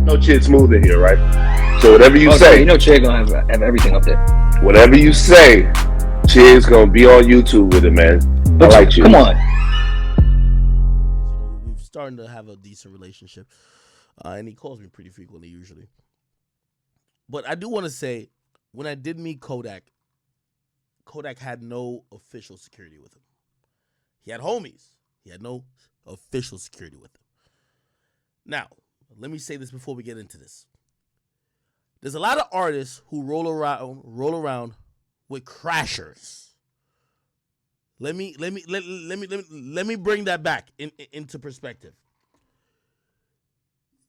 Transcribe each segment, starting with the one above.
No Chid Smooth in here, right? So whatever you say, you know, Chid gonna have everything up there. Whatever you say, Chid's gonna be on YouTube with it, man. But I like you. Come on. We're starting to have a decent relationship, and he calls me pretty frequently usually. But I do want to say, when I did meet Kodak, Kodak had no official security with him. He had homies. He had no official security with him. Now, let me say this before we get into this. There's a lot of artists who roll around with crashers. Let me bring that back into perspective.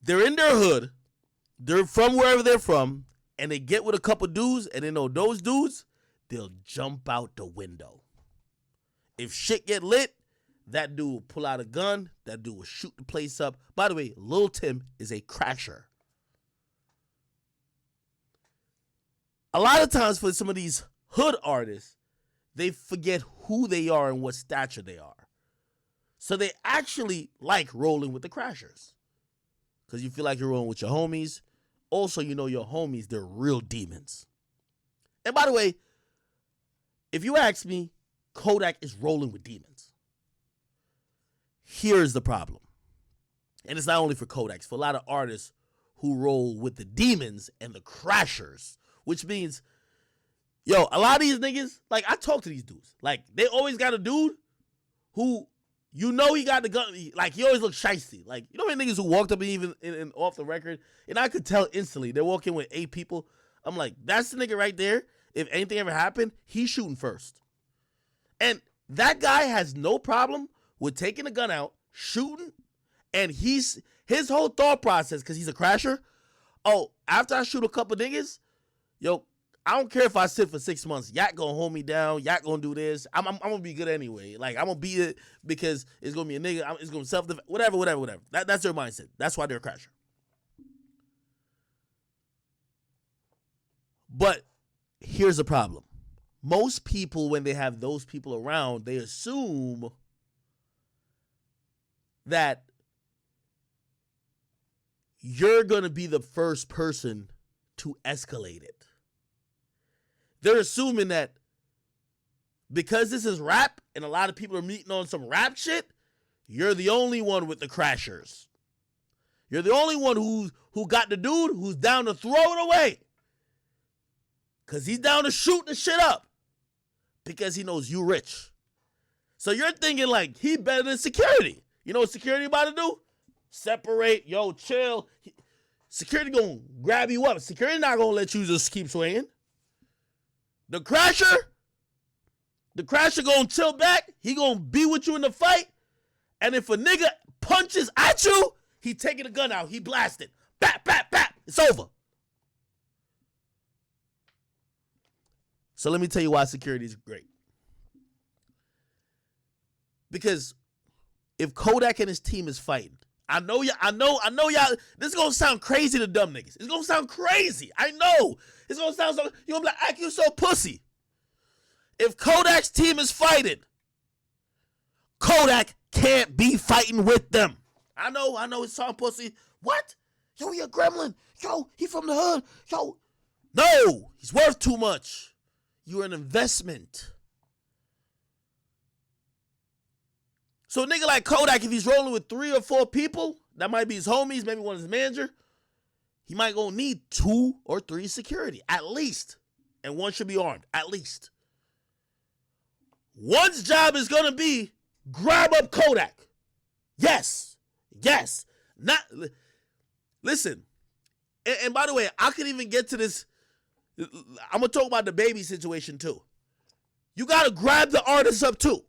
They're in their hood. They're from wherever they're from, and they get with a couple dudes, and they know those dudes, they'll jump out the window. If shit get lit, that dude will pull out a gun. That dude will shoot the place up. By the way, Lil Tim is a crasher. A lot of times for some of these hood artists, they forget who they are and what stature they are. So they actually like rolling with the crashers. Because you feel like you're rolling with your homies. Also, you know your homies, they're real demons. And by the way, if you ask me, Kodak is rolling with demons. Here's the problem. And it's not only for Kodak, it's for a lot of artists who roll with the demons and the crashers. Which means, yo, a lot of these niggas, like, I talk to these dudes. Like, they always got a dude who, you know, he got the gun. Like, he always looks shiesty. Like, you know how many niggas who walked up and even in off the record? And I could tell instantly. They're walking with 8 people. I'm like, that's the nigga right there. If anything ever happened, he's shooting first. And that guy has no problem with taking a gun out, shooting, and his whole thought process, because he's a crasher, oh, after I shoot a couple niggas, yo, I don't care if I sit for 6 months. Yak gonna hold me down. Yak gonna do this. I'm gonna be good anyway. Like, I'm gonna beat it because it's gonna be a nigga. It's gonna self-defense. Whatever. That's their mindset. That's why they're a crasher. But here's the problem. Most people, when they have those people around, they assume that you're going to be the first person to escalate it. They're assuming that because this is rap and a lot of people are meeting on some rap shit, you're the only one with the crashers. You're the only one who got the dude who's down to throw it away. Because he's down to shoot the shit up. Because he knows you rich. So you're thinking like he better than security. You know what security about to do? Separate, yo, chill. Security gonna grab you up. Security not gonna let you just keep swinging. The crasher gonna chill back. He gonna be with you in the fight. And if a nigga punches at you, he taking the gun out. He blasted. Bap, bap, bap. It's over. So let me tell you why security is great. Because if Kodak and his team is fighting, I know y'all, this is gonna sound crazy to dumb niggas. It's gonna sound crazy. I know. It's gonna sound so, you're gonna be like, Ak, you so pussy. If Kodak's team is fighting, Kodak can't be fighting with them. I know it's sound pussy. What? Yo, he a gremlin. Yo, he from the hood. Yo. No, he's worth too much. You're an investment. So a nigga like Kodak, if he's rolling with 3 or 4 people, that might be his homies, maybe one of his manager, he might gonna need 2 or 3 security, at least. And one should be armed, at least. One's job is gonna be grab up Kodak. Yes. Not, listen. And by the way, I could even get to this. I'm gonna talk about the baby situation too. You gotta grab the artist up too.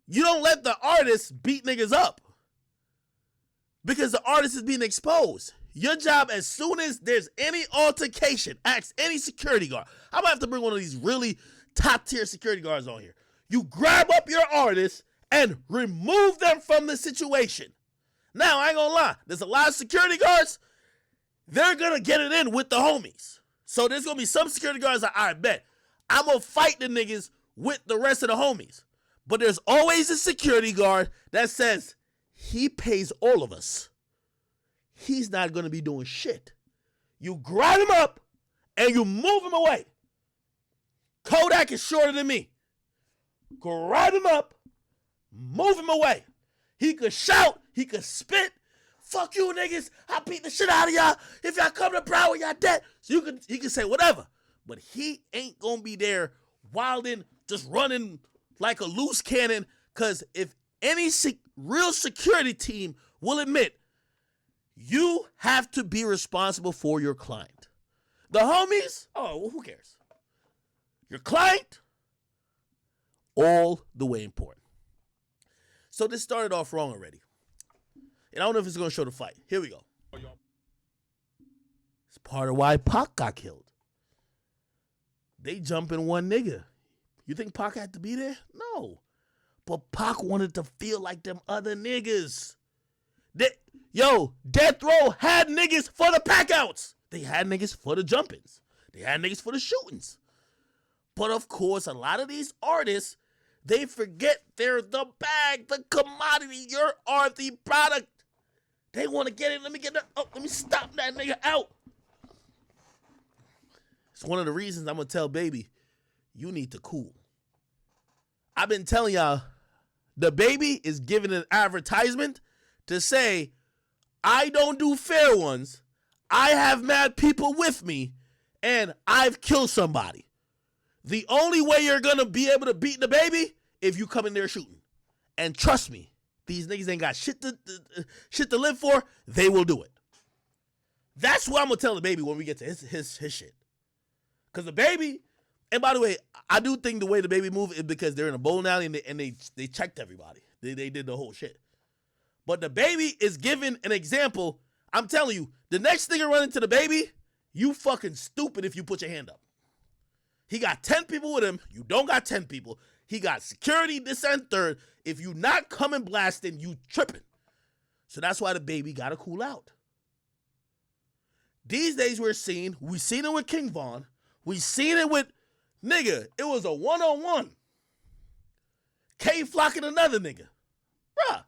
You don't let the artist beat niggas up because the artist is being exposed. Your job, as soon as there's any altercation, ask any security guard. I'm gonna have to bring one of these really top tier security guards on here. You grab up your artist and remove them from the situation. Now, I ain't gonna lie, there's a lot of security guards, they're gonna get it in with the homies. So there's gonna be some security guards that I bet I'm gonna fight the niggas with the rest of the homies. But there's always a security guard that says he pays all of us. He's not going to be doing shit. You grab him up and you move him away. Kodak is shorter than me. Grab him up, move him away. He could shout, he could spit. Fuck you niggas, I beat the shit out of y'all. If y'all come to Broward, y'all dead. So he can say whatever. But he ain't gonna be there wilding, just running like a loose cannon. Cause if any real security team will admit, you have to be responsible for your client. The homies, oh, well, who cares? Your client, all the way important. So this started off wrong already. And I don't know if it's going to show the fight. Here we go. It's part of why Pac got killed. They jumping one nigga. You think Pac had to be there? No. But Pac wanted to feel like them other niggas. Death Row had niggas for the pack outs. They had niggas for the jumpings. They had niggas for the shootings. But of course, a lot of these artists, they forget they're the bag, the commodity. You are the product. They want to get it. Let me stop that nigga out. It's one of the reasons I'm going to tell Baby, you need to cool. I've been telling y'all, the Baby is giving an advertisement to say, I don't do fair ones. I have mad people with me, and I've killed somebody. The only way you're going to be able to beat the Baby if you come in there shooting. And trust me, these niggas ain't got shit to live for. They will do it. That's what I'm going to tell the Baby when we get to his shit. Because the Baby, and by the way, I do think the way the Baby move is because they're in a bowling alley and they checked everybody. They did the whole shit. But the Baby is giving an example. I'm telling you, the next nigga running to the Baby, you fucking stupid if you put your hand up. He got 10 people with him. You don't got 10 people. He got security, this and third. If you not coming blasting, you tripping. So that's why the Baby got to cool out. These days we seen it with King Von. We seen it with, nigga, it was a one-on-one. K flocking another nigga. Bruh,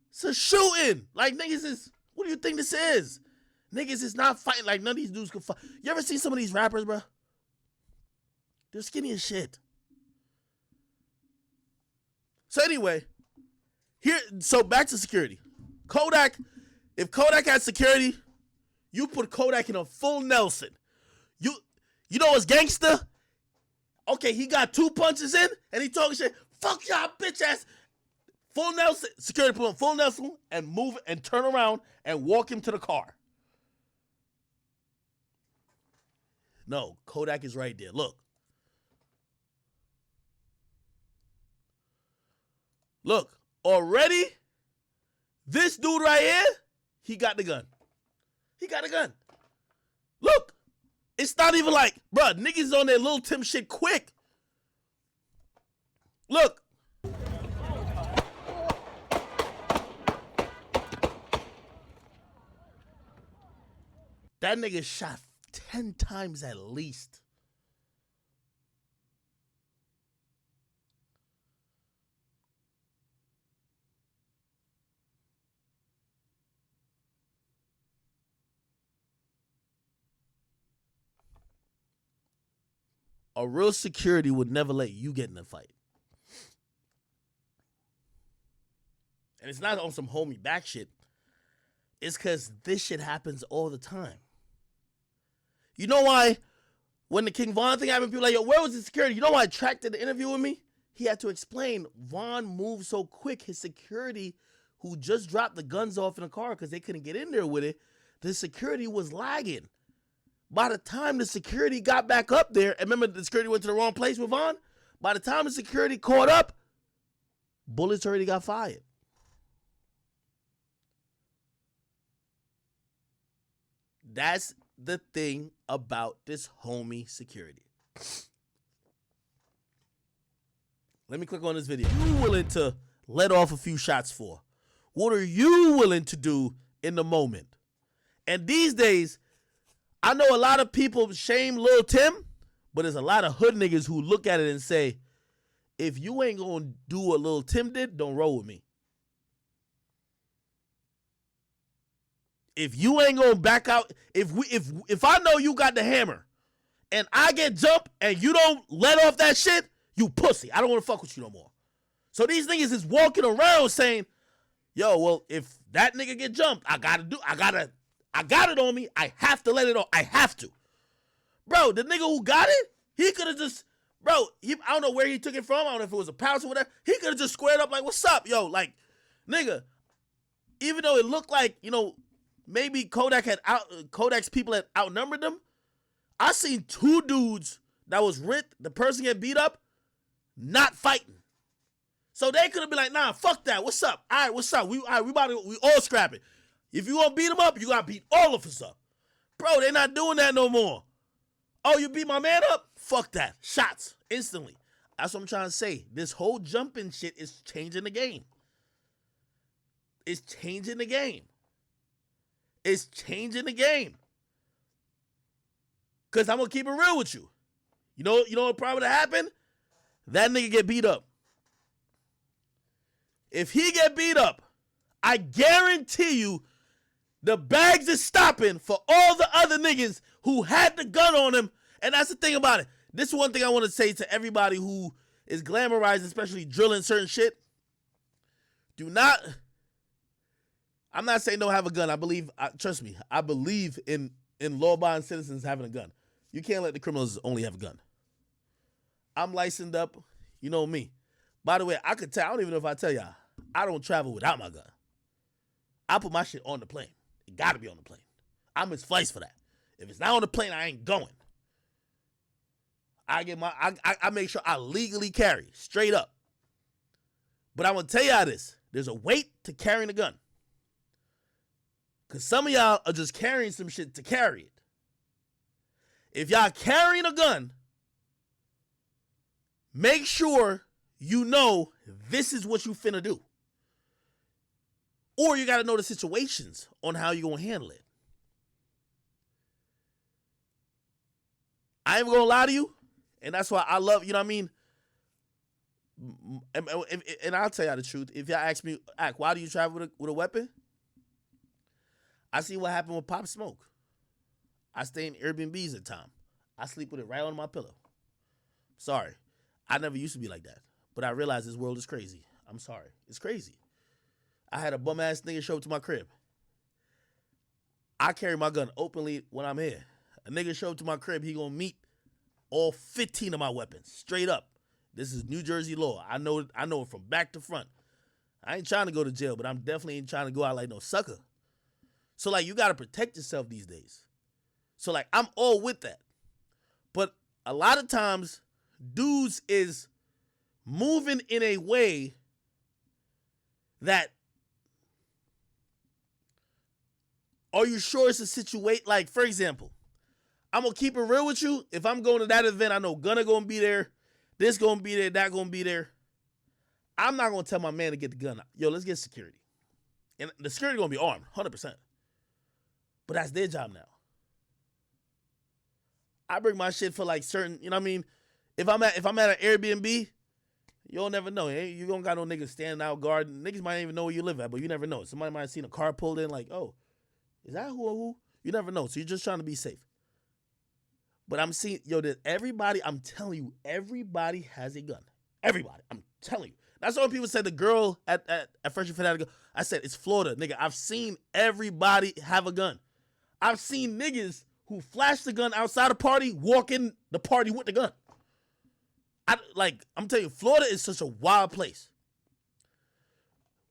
it's a shooting. Like, niggas is, what do you think this is? Niggas is not fighting like none of these dudes can fight. You ever seen some of these rappers, bruh? They're skinny as shit. So anyway, so back to security. Kodak, if Kodak had security, you put Kodak in a full Nelson. You know what's gangster? Okay, he got 2 punches in and he talking shit. Fuck y'all bitch ass. Full Nelson, security put on full Nelson and move and turn around and walk him to the car. No, Kodak is right there. Look. Look, already, this dude right here, he got the gun. He got a gun. Look, it's not even like, bruh, niggas on that Lil Tim shit quick. Look. That nigga shot 10 times at least. A real security would never let you get in a fight. And it's not on some homie back shit. It's because this shit happens all the time. You know why when the King Von thing happened, people were like, yo, where was the security? You know why I tracked the interview with me? He had to explain Von moved so quick. His security, who just dropped the guns off in the car because they couldn't get in there with it, the security was lagging. By the time the security got back up there, and remember the security went to the wrong place with Von? By the time the security caught up, bullets already got fired. That's the thing about this homie security. Let me click on this video. You willing to let off a few shots for? What are you willing to do in the moment? And these days, I know a lot of people shame Lil Tim, but there's a lot of hood niggas who look at it and say, if you ain't gonna do what Lil Tim did, don't roll with me. if you ain't gonna back out, if I know you got the hammer and I get jumped and you don't let off that shit, you pussy. I don't want to fuck with you no more. So these niggas is walking around saying, yo, well, if that nigga get jumped, I got it on me. I have to let it on. I have to. Bro, the nigga who got it, he could have just, I don't know where he took it from. I don't know if it was a pouch or whatever. He could have just squared up like, what's up, yo? Like, nigga, even though it looked like, maybe Kodak's people had outnumbered them, I seen two dudes that was ripped, the person get beat up, not fighting. So they could have been like, nah, fuck that. What's up? All right, what's up? We all scrapping. If you want to beat them up, you got to beat all of us up. Bro, they're not doing that no more. Oh, you beat my man up? Fuck that. Shots. Instantly. That's what I'm trying to say. This whole jumping shit is changing the game. It's changing the game. It's changing the game. Because I'm going to keep it real with you. You know what probably would have happened? That nigga get beat up. If he get beat up, I guarantee you the bags is stopping for all the other niggas who had the gun on him. And that's the thing about it. This is one thing I want to say to everybody who is glamorizing, especially drilling certain shit. I'm not saying don't have a gun. Trust me, I believe in law-abiding citizens having a gun. You can't let the criminals only have a gun. I'm licensed up. You know me. By the way, I don't even know if I tell y'all, I don't travel without my gun. I put my shit on the plane. It got to be on the plane. I'm Miss Flights for that. If it's not on the plane, I ain't going. I make sure I legally carry, straight up. But I'm going to tell y'all this. There's a weight to carrying a gun. Because some of y'all are just carrying some shit to carry it. If y'all carrying a gun, make sure you know this is what you finna do. Or you got to know the situations on how you going to handle it. I ain't going to lie to you. And that's why I love, you know what I mean? And I'll tell y'all the truth. If y'all ask me, why do you travel with a weapon? I see what happened with Pop Smoke. I stay in Airbnbs at time. I sleep with it right on my pillow. Sorry. I never used to be like that. But I realize this world is crazy. I'm sorry. It's crazy. I had a bum-ass nigga show up to my crib. I carry my gun openly when I'm here. A nigga show up to my crib, he gonna meet all 15 of my weapons. Straight up. This is New Jersey law. I know it from back to front. I ain't trying to go to jail, but I'm definitely ain't trying to go out like no sucker. So, like, you got to protect yourself these days. So, like, I'm all with that. But a lot of times, dudes is moving in a way that, are you sure it's a situation? Like, for example, I'm going to keep it real with you. If I'm going to that event, I know Gunna going to be there. This going to be there. That going to be there. I'm not going to tell my man to get the gun. Yo, let's get security. And the security going to be armed, 100%. But that's their job now. I bring my shit for like certain, you know what I mean? If I'm at an Airbnb, you'll never know. You don't got no niggas standing out guarding. Niggas might not even know where you live at, but you never know. Somebody might have seen a car pulled in like, oh, is that who? You never know. So you're just trying to be safe. But I'm seeing, that everybody, I'm telling you, everybody has a gun. Everybody. I'm telling you. That's why when people said the girl at Fresh and Fit had a gun. I said, it's Florida. Nigga, I've seen everybody have a gun. I've seen niggas who flash the gun outside a party, walk in the party with the gun. I'm telling you, Florida is such a wild place.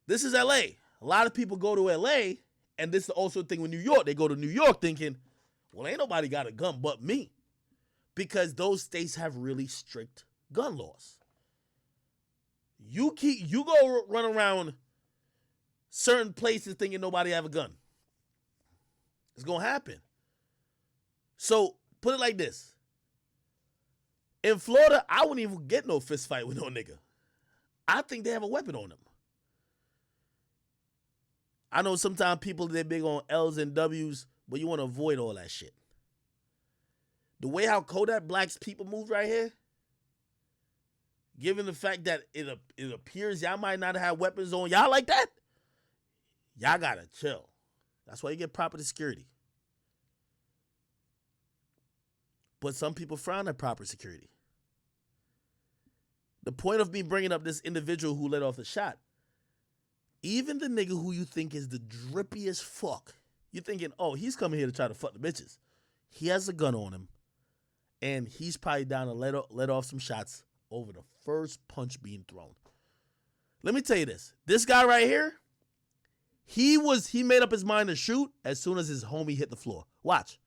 This is LA. A lot of people go to LA, and this is also a thing with New York. They go to New York thinking, well, ain't nobody got a gun but me. Because those states have really strict gun laws. You go run around certain places thinking nobody have a gun. It's gonna happen. So put it like this. In Florida, I wouldn't even get no fist fight with no nigga. I think they have a weapon on them. I know sometimes people, they're big on L's and W's, but you want to avoid all that shit. The way how Kodak Black's people move right here, given the fact that it appears y'all might not have weapons on y'all like that, y'all gotta chill. That's why you get proper security. But some people frown at proper security. The point of me bringing up this individual who let off the shot, even the nigga who you think is the drippiest fuck, you're thinking, oh, he's coming here to try to fuck the bitches. He has a gun on him, and he's probably down to let off some shots over the first punch being thrown. Let me tell you this. This guy right here, he made up his mind to shoot as soon as his homie hit the floor. Watch.